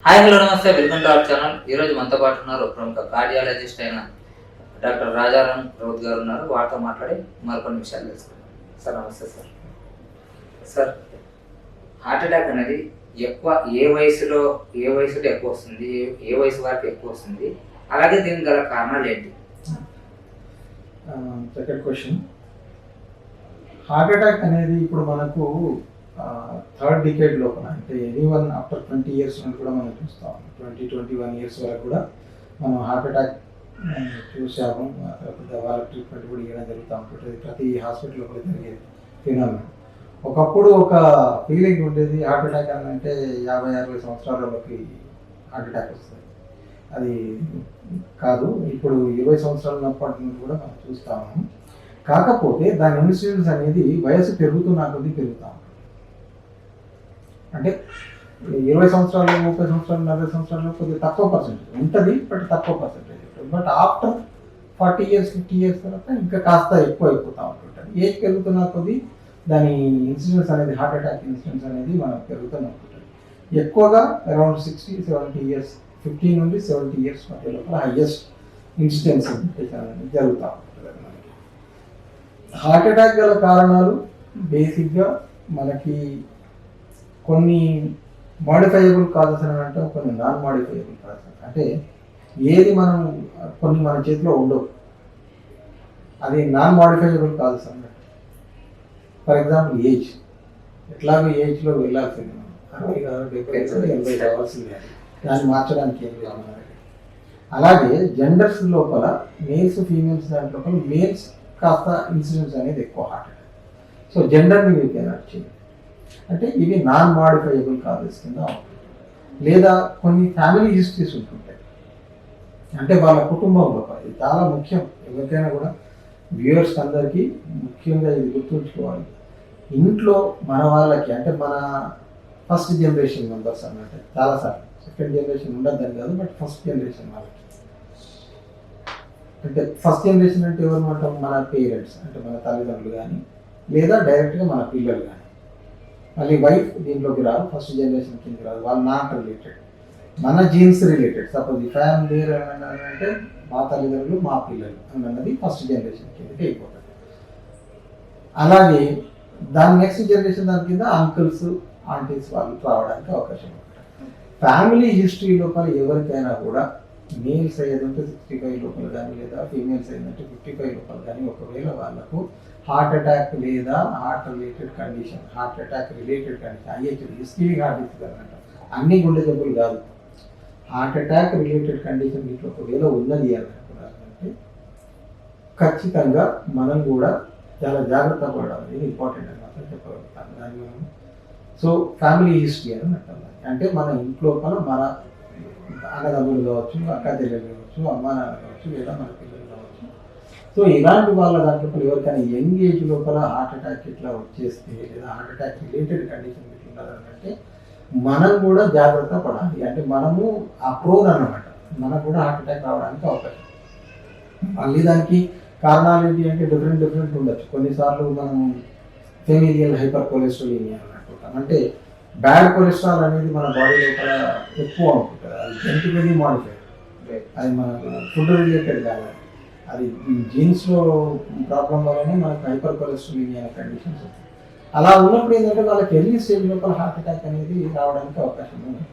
Hi hello నమస్తే, welcome to our channel. ఈరోజు మనతో పాటు ఉన్నారు ప్రముఖ కార్డియాలజిస్ట్ అయిన డాక్టర్ రాజారాం రౌత్ గారు ఉన్నారు. వారితో మాట్లాడి మరికొన్ని విషయాలు తెలుసుకుందాం. సార్ నమస్తే. సార్ హార్ట్ అటాక్ అనేది ఎక్కువ ఏ వయసులో ఎక్కువ వస్తుంది, ఏ వయసు వరకు ఎక్కువ వస్తుంది, అలాగే దీనికి గల కారణాలు ఏంటి? Second question. హార్ట్ అటాక్ అనేది ఇప్పుడు మనకు థర్డ్ డికేడ్ లోపల, అంటే ఎనీవన్ ఆఫ్టర్ 20 years నుండి కూడా మనం చూస్తాం. 21 years వరకు కూడా మనం హార్ట్ అటాక్ చూసాము. వాళ్ళకి ట్రీట్మెంట్ కూడా ఇవ్వడం జరుగుతూ ఉంటుంది. ప్రతి హాస్పిటల్లో కూడా జరిగేది ఫినామినా. ఒకప్పుడు ఒక ఫీలింగ్ ఉండేది, హార్ట్ అటాక్ అని అంటే 50-60 సంవత్సరాలలోకి హార్ట్ అటాక్ వస్తుంది. అది కాదు, ఇప్పుడు 20 సంవత్సరాల ఉన్నప్పటి నుండి కూడా మనం చూస్తాము. కాకపోతే దాని ఇన్సిడెన్స్ అనేది వయసు పెరుగుతున్న కొద్దీ పెరుగుతూ ఉంటుంది. అంటే 20 సంవత్సరాలు, 30 సంవత్సరాలు, 40 సంవత్సరాలు కొద్దిగా తక్కువ పర్సెంటేజ్ ఉంటుంది, బట్ తక్కువ పర్సెంటేజ్ ఉంటుంది. బట్ ఆఫ్టర్ 40 years 50 years తర్వాత ఇంకా కాస్త ఎక్కువ అయిపోతూ ఉంటుంటుంది. ఏజ్ పెరుగుతున్న కొద్దీ దాని ఇన్సిడెన్స్ అనేది, హార్ట్ అటాక్ ఇన్సిడెన్స్ అనేది మనకు పెరుగుతూనే ఉంటుంది. ఎక్కువగా అరౌండ్ 60-70 years, 15 నుండి 70 years మధ్య లోపల హైయెస్ట్ ఇన్సిడెన్స్ అనేది జరుగుతూ ఉంటుంది. మనకి హార్ట్ అటాక్ గల కారణాలు బేసిక్గా మనకి కొన్ని మాడిఫైయబుల్ కాజెస్ అని అంటే, కొన్ని నాన్ మాడిఫైయబుల్ కాజెస్. అంటే ఏది మనం కొన్ని మన చేతిలో ఉండవు, అది నాన్ మాడిఫైయబుల్ కాజెస్ అన్నట్టు. ఫర్ ఎగ్జాంపుల్ ఏజ్, ఎట్లాగో ఏజ్లో వెళ్ళాల్సింది, 60 కాదు 70 80 కావాల్సింది, దాన్ని మార్చడానికి ఏం లేదు. అలాగే జెండర్స్ లోపల మేల్స్ ఫీమేల్స్ దాని లోపల మేల్స్ కాస్త ఇన్సిడెన్స్ అనేది ఎక్కువ హార్ట్ అటాక్. సో జెండర్ని వీ కెనాట్ చేంజ్. అంటే ఇవి నాన్ మాడిఫైయబుల్ కాజెస్ కింద ఉంటుంది. లేదా కొన్ని ఫ్యామిలీ హిస్టరీస్ ఉంటుంటాయి, అంటే వాళ్ళ కుటుంబంలో. ఇది చాలా ముఖ్యం ఎవరికైనా కూడా, వ్యూయర్స్ అందరికీ ముఖ్యంగా ఇది గుర్తుంచుకోవాలి. ఇంట్లో మన వాళ్ళకి, అంటే మన ఫస్ట్ జనరేషన్ మెంబర్స్ అన్నట్టు, చాలాసార్లు సెకండ్ జనరేషన్ ఉండద్దని కాదు, బట్ ఫస్ట్ జనరేషన్ వాళ్ళకి. అంటే ఫస్ట్ జనరేషన్ అంటే ఎవరు అంటాం? మన పేరెంట్స్, అంటే మన తల్లిదండ్రులు కానీ, లేదా డైరెక్ట్గా మన పిల్లలు కానీ. మళ్ళీ వైఫ్ దీంట్లోకి రాదు, ఫస్ట్ జనరేషన్ కింద రాదు, వాళ్ళు నాట్ రిలేటెడ్, మన జీన్స్ రిలేటెడ్. సపోజ్ ఈ ఫ్యామిలీ అంటే మా తల్లిదండ్రులు మా పిల్లలు అన్నది ఫస్ట్ జనరేషన్ కిందకి అయిపోతుంది. అలాగే దాని నెక్స్ట్ జనరేషన్ దాని కింద అంకుల్స్ ఆంటీస్ వాళ్ళు రావడానికి అవకాశం ఉంటుంది. ఫ్యామిలీ హిస్టరీ లోపల ఎవరికైనా కూడా మేల్స్ అయ్యేదంటే 65 లోపల కానీ, లేదా ఫీమేల్స్ అయ్యేదంటే 55 లోపల కానీ, ఒకవేళ వాళ్ళకు హార్ట్ అటాక్ లేదా heart related condition, heart attack related condition, IHD ischemic heart disease అంట, అన్ని గుండె జబ్బులు కాదు, హార్ట్ అటాక్ రిలేటెడ్ కండిషన్ వీటిలో ఒకవేళ ఉన్నది అంటే ఖచ్చితంగా మనం కూడా చాలా జాగ్రత్త పడాలి. ఇది ఇంపార్టెంట్ అని మాత్రం చెప్పగలుగుతాను. దాన్ని మనం సో ఫ్యామిలీ హిస్టరీ అని అంటాం. అంటే మన ఇంట్లో మన అన్నదమ్ములు కావచ్చు, అక్క చెల్లెలు కావచ్చు, అమ్మ నాన్న కావచ్చు, లేదా మన పిల్లలు కావచ్చు. సో ఇలాంటి వాళ్ళ దాంట్లో ఎవరికైనా యంగ్ ఏజ్ లోపల హార్ట్ అటాక్ ఇట్లా వచ్చేస్తే, లేదా హార్ట్ అటాక్ రిలేటెడ్ కండిషన్ ఇట్లా ఉండాలంటే మనం కూడా జాగ్రత్త పడాలి. అంటే మనము అప్రోన్ అన్నమాట, మనకు కూడా హార్ట్ అటాక్ రావడానికి అవకాశం. మళ్ళీ దానికి కారణాలు ఏంటి అంటే డిఫరెంట్ ఉండొచ్చు. కొన్నిసార్లు మనం ఫెమిలియల్ హైపర్ కొలెస్ట్రాలినియా అనుకుంటాం, అంటే బ్యాడ్ కొలెస్ట్రాల్ అనేది మన బాడీ లోపల ఎక్కువ ఉంటుంది. అది జెనెటికలీ మాడిఫైడ్, అది మన ఫుడ్ రిలేటెడ్ కాదు, అది జీన్స్లో ప్రాబ్లం వల్లనే మనకు హైపర్ కొలెస్ట్రాలినియా కండిషన్స్ వస్తాయి. అలా ఉన్నప్పుడు ఏంటంటే వాళ్ళకి ఎర్లీ స్టేజ్ లోపల హార్ట్ అటాక్ అనేది రావడానికి అవకాశం ఉంది.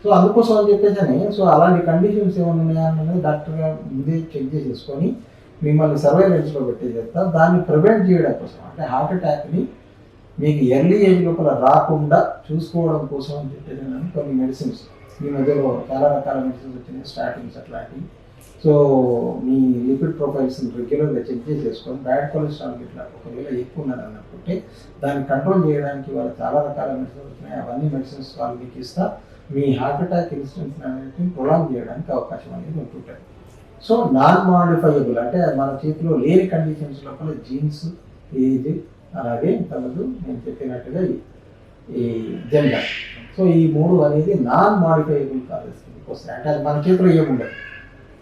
సో అందుకోసం అని చెప్పేసి సో అలాంటి కండిషన్స్ ఏమైనా ఉన్నాయా అన్నది డాక్టర్గా ముందే చెక్ చేసేసుకొని మిమ్మల్ని సర్వైలెన్స్లో పెట్టే చేస్తారు. దాన్ని ప్రివెంట్ చేయడం కోసం, అంటే హార్ట్ అటాక్ని మీకు ఎర్లీ ఏజ్ లోపల రాకుండా చూసుకోవడం కోసం అని చెప్పేసి కొన్ని మెడిసిన్స్ ఈ మధ్యలో చాలా రకాల మెడిసిన్స్ వచ్చినాయి, స్టాటిన్స్ అట్లాంటివి. సో మీ లిపిడ్ ప్రొఫైల్స్ని రెగ్యులర్గా చెక్ చేసేసుకొని బ్యాడ్ కొలెస్ట్రాల్ ఇట్లా ఒకవేళ ఎక్కువ ఉన్నది అన్నట్టుంటే దాన్ని కంట్రోల్ చేయడానికి వాళ్ళు చాలా రకాల మెడిసిన్స్ వచ్చినాయి. అవన్నీ మెడిసిన్స్ వాళ్ళు మీకు ఇస్తా మీ హార్ట్ అటాక్ ఇన్సిడెన్స్ అనేది ప్రొలాంగ్ చేయడానికి అవకాశం అనేది ఉంటుంటుంది. సో నాన్ మాడిఫైయబుల్ అంటే మన చేతిలో లేని కండిషన్స్ లోపల జీన్స్, ఏజ్, అలాగే తనదు నేను చెప్పినట్టుగా ఈ జెండర్, సో ఈ మూడు అనేది నాన్ మాడిఫైయబుల్ కాజెస్ వస్తాయి. అంటే అది మన చేతిలో ఏముండదు,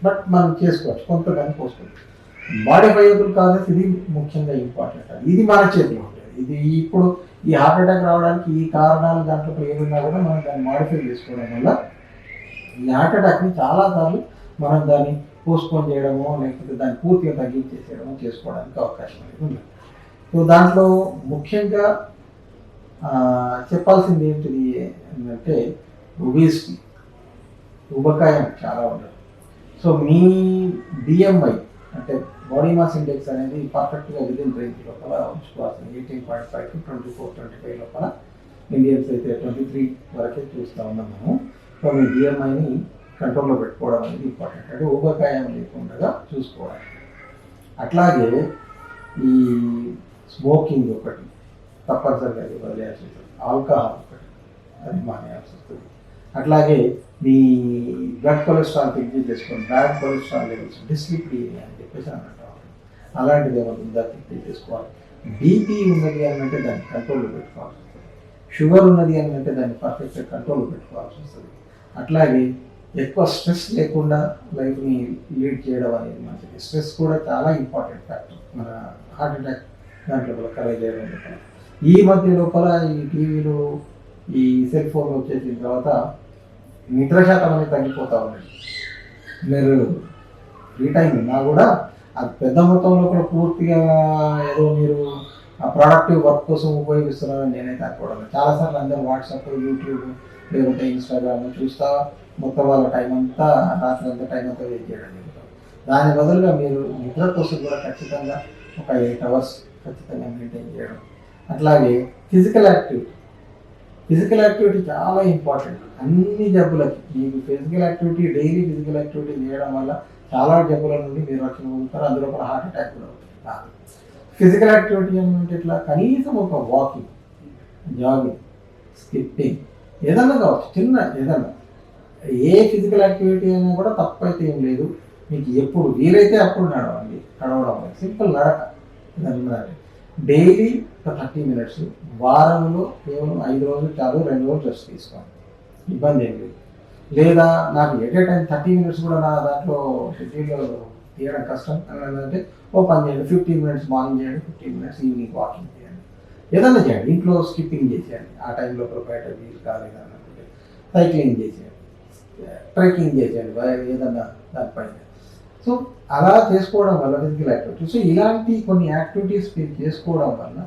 బట్ మనం చేసుకోవచ్చు, కొంతమంది పోసుకోవచ్చు. మాడిఫైయబుల్ కాజెస్ ఇది ముఖ్యంగా ఇంపార్టెంట్, ఇది మన చేతిలో ఉంటుంది. ఇది ఇప్పుడు ఈ హార్ట్ అటాక్ రావడానికి ఈ కారణాలు దాంట్లో ఏమున్నా కూడా మనం దాన్ని మాడిఫై చేసుకోవడం వల్ల ఈ హార్ట్ అటాక్ని చాలాసార్లు మనం దాన్ని పోస్ట్పోన్ చేయడమో లేకపోతే దాన్ని పూర్తిగా తగ్గించేసేయడమో చేసుకోవడానికి అవకాశం అనేది ఉంది. సో దాంట్లో ముఖ్యంగా చెప్పాల్సింది ఏంటిది అంటే ఒబేసిటీ, ఉబకాయం చాలా ఉండదు. సో మీ బిఎంఐ అంటే బాడీ మాస్ ఇండెక్స్ అనేది పర్ఫెక్ట్గా విదిన్ రేంజ్ లోపల ఉంచుకోవాల్సింది. 18.5 to 24-25 లోపల. ఇండియన్స్ అయితే 23 వరకే చూస్తూ ఉన్నాం మనం. సో మీ బిఎంఐని కంట్రోల్లో పెట్టుకోవడం అనేది ఇంపార్టెంట్, అంటే ఊబకాయం లేకుండా చూసుకోవాలి. అట్లాగే ఈ స్మోకింగ్ ఒకటి తప్పనిసరిగా వదిలేయాల్సి ఉంటుంది, ఆల్కహాల్ ఒకటి అది మానేయాల్సి వస్తుంది. అట్లాగే మీ బ్లడ్ కొలెస్ట్రాల్ చెక్ చేసుకోండి, బ్యాడ్ కొలెస్ట్రాల్ లెవెల్స్, డిస్లిపిడీమియా అని చెప్పేసి అంటారు, అలాంటిది ఏమైనా ఉందా చెక్ చేసుకోవాలి. బీపీ ఉన్నది అని అంటే దాన్ని కంట్రోల్లో పెట్టుకోవాల్సి వస్తుంది. షుగర్ ఉన్నది అని అంటే దాన్ని పర్ఫెక్ట్గా కంట్రోల్లో పెట్టుకోవాల్సి వస్తుంది. అట్లాగే ఎక్కువ స్ట్రెస్ లేకుండా లైఫ్ని లీడ్ చేయడం అనేది మంచిది. స్ట్రెస్ కూడా చాలా ఇంపార్టెంట్ ఫ్యాక్టర్ మన హార్ట్ అటాక్ దాంట్లో కలెక్ట్ చేయడం లోపల. ఈ మధ్య లోపల ఈ టీవీలు ఈ సెల్ ఫోన్లు వచ్చేసిన తర్వాత నిద్ర శాతం అనేది తగ్గిపోతూ ఉంది. మీరు ఫ్రీ టైం ఉన్నా కూడా అది పెద్ద మొత్తంలో కూడా పూర్తిగా ఏదో మీరు ఆ ప్రొడక్టివ్ వర్క్ కోసం ఉపయోగిస్తున్నారని నేనైతే అనుకోవడం. చాలాసార్లు అందరూ వాట్సాప్, యూట్యూబ్ లేకపోతే ఇన్స్టాగ్రామ్ చూస్తా మొత్తం వాళ్ళ టైం అంతా రాత్రి అంతా టైం అంతా వేస్ట్ చేయడం జరుగుతుంది. దాని బదులుగా మీరు నిద్ర కోసం కూడా ఖచ్చితంగా ఒక 8 hours ఖచ్చితంగా మెయింటైన్ చేయడం. అట్లాగే ఫిజికల్ యాక్టివిటీ చాలా ఇంపార్టెంట్ అన్ని జబ్బులకి. మీకు physical activity, daily physical activity చేయడం వల్ల చాలా జబ్బుల నుండి మీరు రక్షణ పొందుతారు. అందులో కూడా హార్ట్ అటాక్ కూడా అవుతుంది. ఫిజికల్ యాక్టివిటీ అంటే ఇట్లా కనీసం ఒక వాకింగ్, జాగింగ్, స్కిప్పింగ్ ఏదన్నా కావచ్చు, చిన్న ఏదన్నా ఏ ఫిజికల్ యాక్టివిటీ అయినా కూడా తప్పైతే ఏం లేదు. మీకు ఎప్పుడు వీలైతే అప్పుడు నడవడం సింపుల్ నడక డైలీ ఒక 30 minutes, వారంలో కేవలం 5 రోజులు చాలు, 2 రోజులు రెస్ట్ తీసుకోండి, ఇబ్బంది ఏం లేదు. లేదా నాకు ఎట్ ఏ టైం 30 minutes కూడా నా దాంట్లో షెడ్యూల్లో తీయడం కష్టం అని అంటే ఓ పని చేయండి, 15 minutes మార్నింగ్ చేయండి, 15 minutes ఈవినింగ్ వాకింగ్ చేయండి, ఏదన్నా చేయండి. ఇంట్లో స్కిప్పింగ్ చేసేయండి, ఆ టైంలో బయట వీలు కాలేదు అనుకుంటే సైక్లింగ్ చేసేయండి, ట్రెక్కింగ్ చేసేయండి, ఏదన్నా దానిపైన. సో అలా చేసుకోవడం వల్ల ఫిజికల్ యాక్టివిటీ. సో ఇలాంటి కొన్ని యాక్టివిటీస్ మీరు చేసుకోవడం వల్ల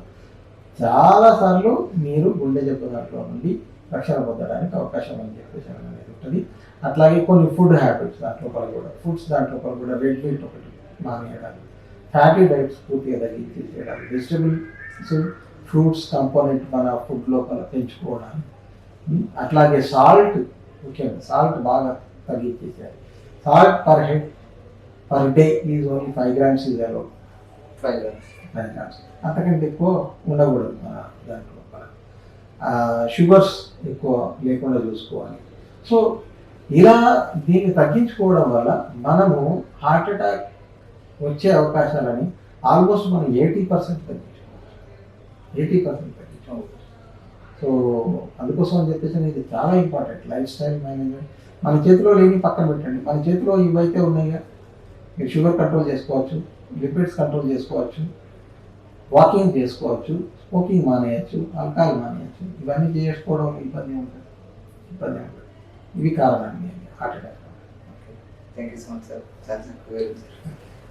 చాలాసార్లు మీరు గుండె జబ్బు దాంట్లో నుండి రక్షణ పొందడానికి అవకాశం అని చెప్పేసి అనేది ఉంటుంది. అట్లాగే కొన్ని ఫుడ్ హ్యాబిట్స్ దాంట్లో కూడా రెడ్ మీట్ ఒకటి మానేయడానికి, ఫ్యాటీ డైట్స్ పూర్తిగా తగ్గించేయడానికి, వెజిటబుల్స్, ఫ్రూట్స్ కంపోనెంట్ మన ఫుడ్ లోపల పెంచుకోవడానికి. అట్లాగే సాల్ట్, ముఖ్యంగా సాల్ట్ బాగా తగ్గించేసేయాలి. Salt per day is only 5 grams is allowed. 5 grams అంతకంటే ఎక్కువ ఉండకూడదు మన దాంట్లో. షుగర్స్ ఎక్కువ లేకుండా చూసుకోవాలి. సో ఇలా దీన్ని తగ్గించుకోవడం వల్ల మనము హార్ట్ అటాక్ వచ్చే అవకాశాలని ఆల్మోస్ట్ మనం 80% తగ్గించుకోవచ్చు. సో అందుకోసం అని చెప్పేసి ఇది చాలా ఇంపార్టెంట్. లైఫ్ స్టైల్ మేనేజ్మెంట్ మన చేతిలో లేని పక్కన పెట్టండి, మన చేతిలో ఇవైతే ఉన్నాయిగా. మీరు షుగర్ కంట్రోల్ చేసుకోవచ్చు, లిపిడ్స్ కంట్రోల్ చేసుకోవచ్చు, వాకింగ్ చేసుకోవచ్చు, స్మోకింగ్ మానేయచ్చు, ఆల్కహాల్ మానేయచ్చు. ఇవన్నీ చేసుకోవడం ఇబ్బంది ఉంటుంది. ఇవి కారణాలు heart attack. Thank you so much sir.